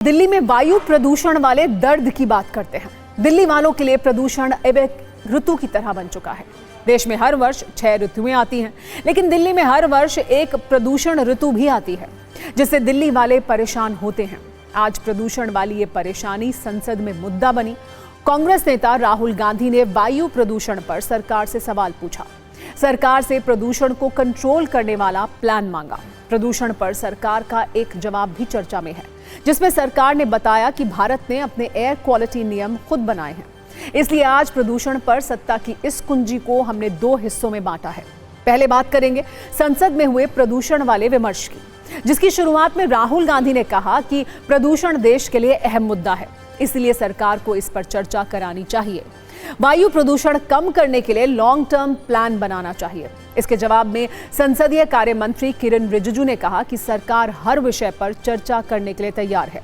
दिल्ली में वायु प्रदूषण वाले दर्द की बात करते हैं। दिल्ली वालों के लिए प्रदूषण अब एक ऋतु की तरह बन चुका है। देश में हर वर्ष 6 ऋतुएं आती हैं, लेकिन दिल्ली में हर वर्ष एक प्रदूषण ऋतु भी आती है, जिससे दिल्ली वाले परेशान होते हैं। आज प्रदूषण वाली ये परेशानी संसद में मुद्दा बनी। कांग्रेस नेता राहुल गांधी ने वायु प्रदूषण पर सरकार से सवाल पूछा। सरकार से प्रदूषण को कंट्रोल करने वाला प्लान मांगा। प्रदूषण पर सरकार का एक जवाब भी चर्चा में है, जिसमें सरकार ने बताया कि भारत ने अपने एयर क्वालिटी नियम खुद बनाए हैं। इसलिए आज प्रदूषण पर सत्ता की इस कुंजी को हमने 2 हिस्सों में बांटा है। पहले बात करेंगे संसद में हुए प्रदूषण वाले विमर्श की, जिसकी शुरुआत में राहुल गांधी ने कहा कि प्रदूषण देश के लिए अहम मुद्दा है, इसलिए सरकार को इस पर चर्चा करानी चाहिए। वायु प्रदूषण कम करने के लिए लॉन्ग टर्म प्लान बनाना चाहिए। इसके जवाब में संसदीय कार्य मंत्री किरेन रिजिजू ने कहा कि सरकार हर विषय पर चर्चा करने के लिए तैयार है।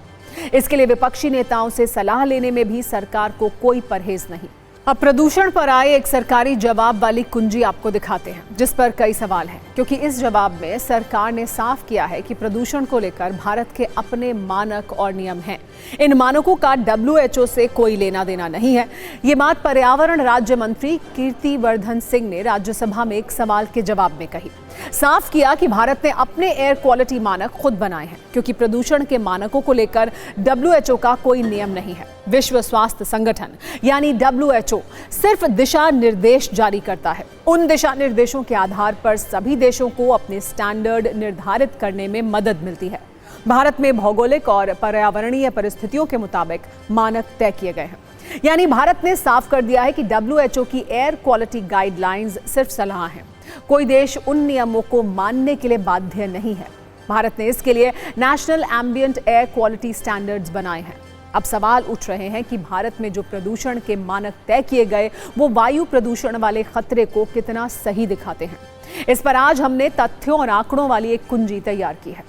इसके लिए विपक्षी नेताओं से सलाह लेने में भी सरकार को कोई परहेज नहीं। अब प्रदूषण पर आए एक सरकारी जवाब वाली कुंजी आपको दिखाते हैं, जिस पर कई सवाल हैं, क्योंकि इस जवाब में सरकार ने साफ किया है कि प्रदूषण को लेकर भारत के अपने मानक और नियम हैं। इन मानकों का WHO से कोई लेना देना नहीं है। ये बात पर्यावरण राज्य मंत्री कीर्ति वर्धन सिंह ने राज्यसभा में एक सवाल के जवाब में कही। साफ किया कि भारत ने अपने एयर क्वालिटी मानक खुद बनाए हैं, क्योंकि प्रदूषण के मानकों को लेकर WHO का कोई नियम नहीं है। विश्व स्वास्थ्य संगठन यानी WHO सिर्फ दिशा निर्देश जारी करता है। उन दिशा निर्देशों के आधार पर सभी देशों को अपने स्टैंडर्ड निर्धारित करने में मदद मिलती है। भारत में भौगोलिक और पर्यावरणीय परिस्थितियों के मुताबिक मानक तय किए गए हैं। यानी भारत ने साफ कर दिया है कि WHO की एयर क्वालिटी गाइडलाइंस सिर्फ सलाह है। कोई देश उन नियमों को मानने के लिए बाध्य नहीं है। भारत ने इसके लिए national ambient air quality standards बनाए हैं। अब सवाल उठ रहे हैं कि भारत में जो प्रदूषण के मानक तय किए गए, वो वायु प्रदूषण वाले खतरे को कितना सही दिखाते हैं। इस पर आज हमने तथ्यों और आंकड़ों वाली एक कुंजी तैयार की है।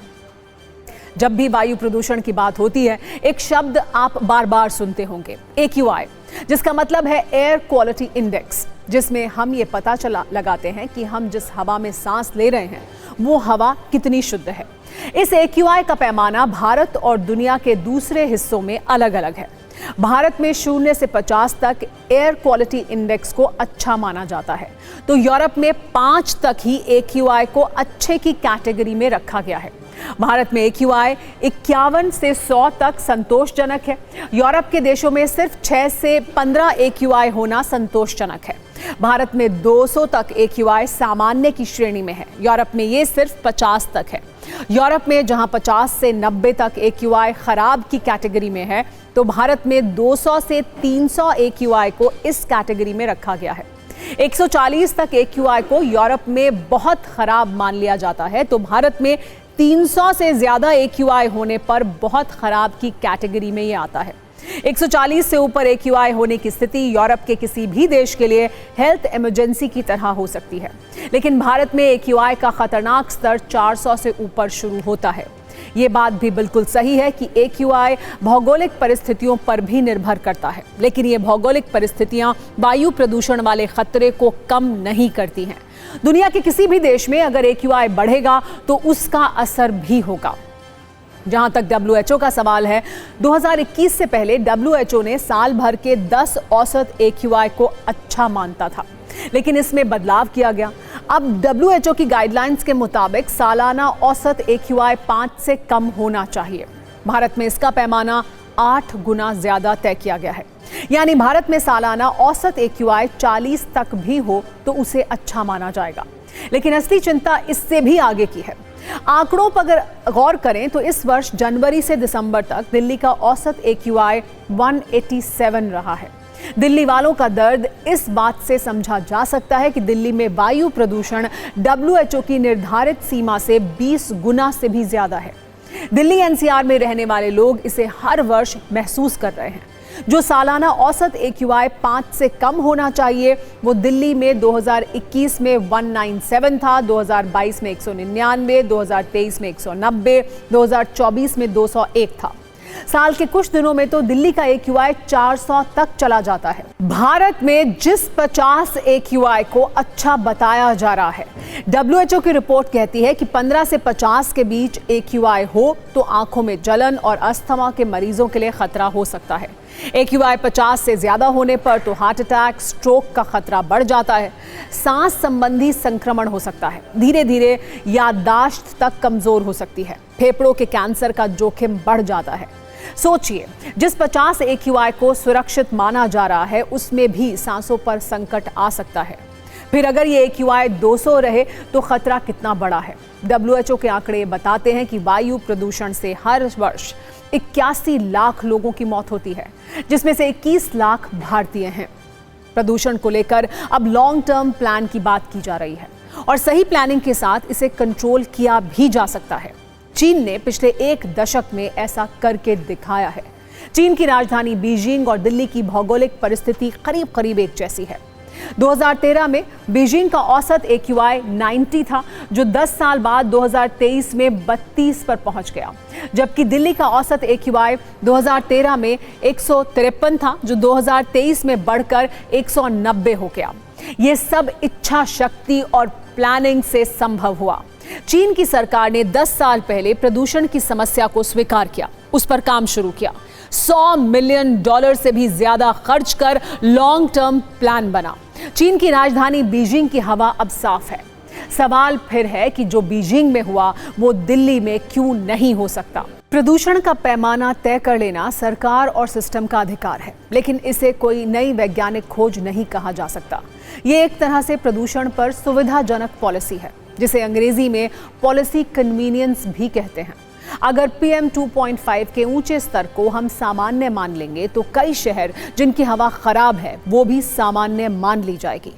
जब भी वायु प्रदूषण की बात होती है, एक शब्द आप बार बार सुनते होंगे, AQI, जिसका मतलब है एयर क्वालिटी इंडेक्स, जिसमें हम ये पता लगाते हैं कि हम जिस हवा में सांस ले रहे हैं वो हवा कितनी शुद्ध है। इस AQI का पैमाना भारत और दुनिया के दूसरे हिस्सों में अलग अलग है। भारत में 0 से 50 तक एयर क्वालिटी इंडेक्स को अच्छा माना जाता है, तो यूरोप में 5 तक ही AQI को अच्छे की कैटेगरी में रखा गया है। भारत में AQI 51 से 100 तक संतोषजनक है। यूरोप के देशों में सिर्फ 6 से 15 AQI होना संतोषजनक है। भारत में 200 तक AQI सामान्य की श्रेणी में है। यूरोप में ये सिर्फ 50 तक है। यूरोप में जहां 50 से 90 तक AQI खराब की कैटेगरी में है, तो भारत में 200 से 300 AQI को इस कैटेगरी में रखा गया है। 140 तक AQI को यूरोप में बहुत खराब मान लिया जाता है, तो भारत में 300 से ज्यादा AQI होने पर बहुत खराब की कैटेगरी में ये आता है। 140 से ऊपर AQI होने की स्थिति यूरोप के किसी भी देश के लिए हेल्थ इमरजेंसी की तरह हो सकती है, लेकिन भारत में AQI का खतरनाक स्तर 400 से ऊपर शुरू होता है। ये बात भी बिल्कुल सही है कि AQI भौगोलिक परिस्थितियों पर भी निर्भर करता है, लेकिन ये भौगोलिक परिस्थितियां वायु प्रदूषण वाले खतरे को कम नहीं करती हैं। दुनिया के किसी भी देश में अगर AQI बढ़ेगा तो उसका असर भी होगा। जहां तक WHO का सवाल है, 2021 से पहले WHO ने साल भर के 10 औसत AQI को अच्छा मानता था, लेकिन इसमें बदलाव किया गया। अब WHO की गाइडलाइंस के मुताबिक सालाना औसत AQI 5 से कम होना चाहिए। भारत में इसका पैमाना 8 गुना ज्यादा तय किया गया है। यानी भारत में सालाना औसत AQI 40 तक भी हो तो उसे अच्छा माना जाएगा। लेकिन असली चिंता इससे भी आगे की है। आंकड़ों पर अगर गौर करें तो इस वर्ष जनवरी से दिसंबर तक दिल्ली का औसत AQI 187 रहा है। दिल्ली वालों का दर्द इस बात से समझा जा सकता है कि दिल्ली में वायु प्रदूषण WHO की निर्धारित सीमा से 20 गुना से भी ज्यादा है। दिल्ली NCR में रहने वाले लोग इसे हर वर्ष महसूस कर रहे हैं। जो सालाना औसत AQI 5 से कम होना चाहिए, वो दिल्ली में 2021 में 197 था, 2022 में 199, 2023 में 190, 2024 में 201 था। साल के कुछ दिनों में तो दिल्ली का AQI 400 तक चला जाता है। भारत में जिस 50 AQI को अच्छा बताया जा रहा है, WHO की रिपोर्ट कहती है कि 15 से 50 के बीच AQI हो तो आंखों में जलन और अस्थमा के मरीजों के लिए खतरा हो सकता है। AQI 50 से ज्यादा होने पर तो हार्ट अटैक, स्ट्रोक का खतरा बढ़ जाता है, सांस संबंधी संक्रमण हो सकता है, धीरे धीरे याददाश्त तक कमजोर हो सकती है, फेफड़ों के कैंसर का जोखिम बढ़ जाता है। सोचिए, जिस 50 AQI को सुरक्षित माना जा रहा है उसमें भी सांसों पर संकट आ सकता है। फिर अगर ये AQI 200 रहे तो खतरा कितना बड़ा है। WHO के आंकड़े बताते हैं कि वायु प्रदूषण से हर वर्ष 81 लाख लोगों की मौत होती है, जिसमें से 21 लाख भारतीय हैं। प्रदूषण को लेकर अब लॉन्ग टर्म प्लान की बात की जा रही है और सही प्लानिंग के साथ इसे कंट्रोल किया भी जा सकता है। चीन ने पिछले 1 दशक में ऐसा करके दिखाया है। चीन की राजधानी बीजिंग और दिल्ली की भौगोलिक परिस्थिति करीब करीब एक जैसी है। 2013 में बीजिंग का औसत AQI 90 था, जो 10 साल बाद 2023 में 32 पर पहुंच गया, जबकि दिल्ली का औसत AQI 2013 में 153 था, जो 2023 में बढ़कर 190 हो गया। ये सब इच्छा शक्ति और प्लानिंग से संभव हुआ। चीन की सरकार ने 10 साल पहले प्रदूषण की समस्या को स्वीकार किया, उस पर काम शुरू किया। $100 मिलियन से भी ज्यादा खर्च कर लॉन्ग टर्म प्लान बना। चीन की राजधानी बीजिंग की हवा अब साफ है। सवाल फिर है कि जो बीजिंग में हुआ वो दिल्ली में क्यों नहीं हो सकता। प्रदूषण का पैमाना तय कर लेना सरकार और सिस्टम का अधिकार है, लेकिन इसे कोई नई वैज्ञानिक खोज नहीं कहा जा सकता। ये एक तरह से प्रदूषण पर सुविधाजनक पॉलिसी है, जिसे अंग्रेजी में पॉलिसी कन्वीनियंस भी कहते हैं। अगर PM 2.5 के ऊंचे स्तर को हम सामान्य मान लेंगे तो कई शहर जिनकी हवा खराब है वो भी सामान्य मान ली जाएगी।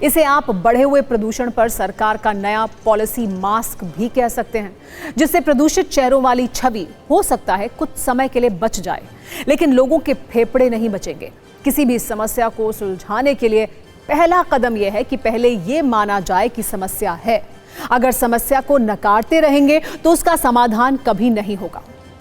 इसे आप बढ़े हुए प्रदूषण पर सरकार का नया पॉलिसी मास्क भी कह सकते हैं, जिससे प्रदूषित शहरों वाली छवि हो सकता है कुछ समय के लिए बच जाए, लेकिन लोगों के फेफड़े नहीं बचेंगे। किसी भी समस्या को सुलझाने के लिए पहला कदम यह है कि पहले ये माना जाए कि समस्या है। अगर समस्या को नकारते रहेंगे तो उसका समाधान कभी नहीं होगा।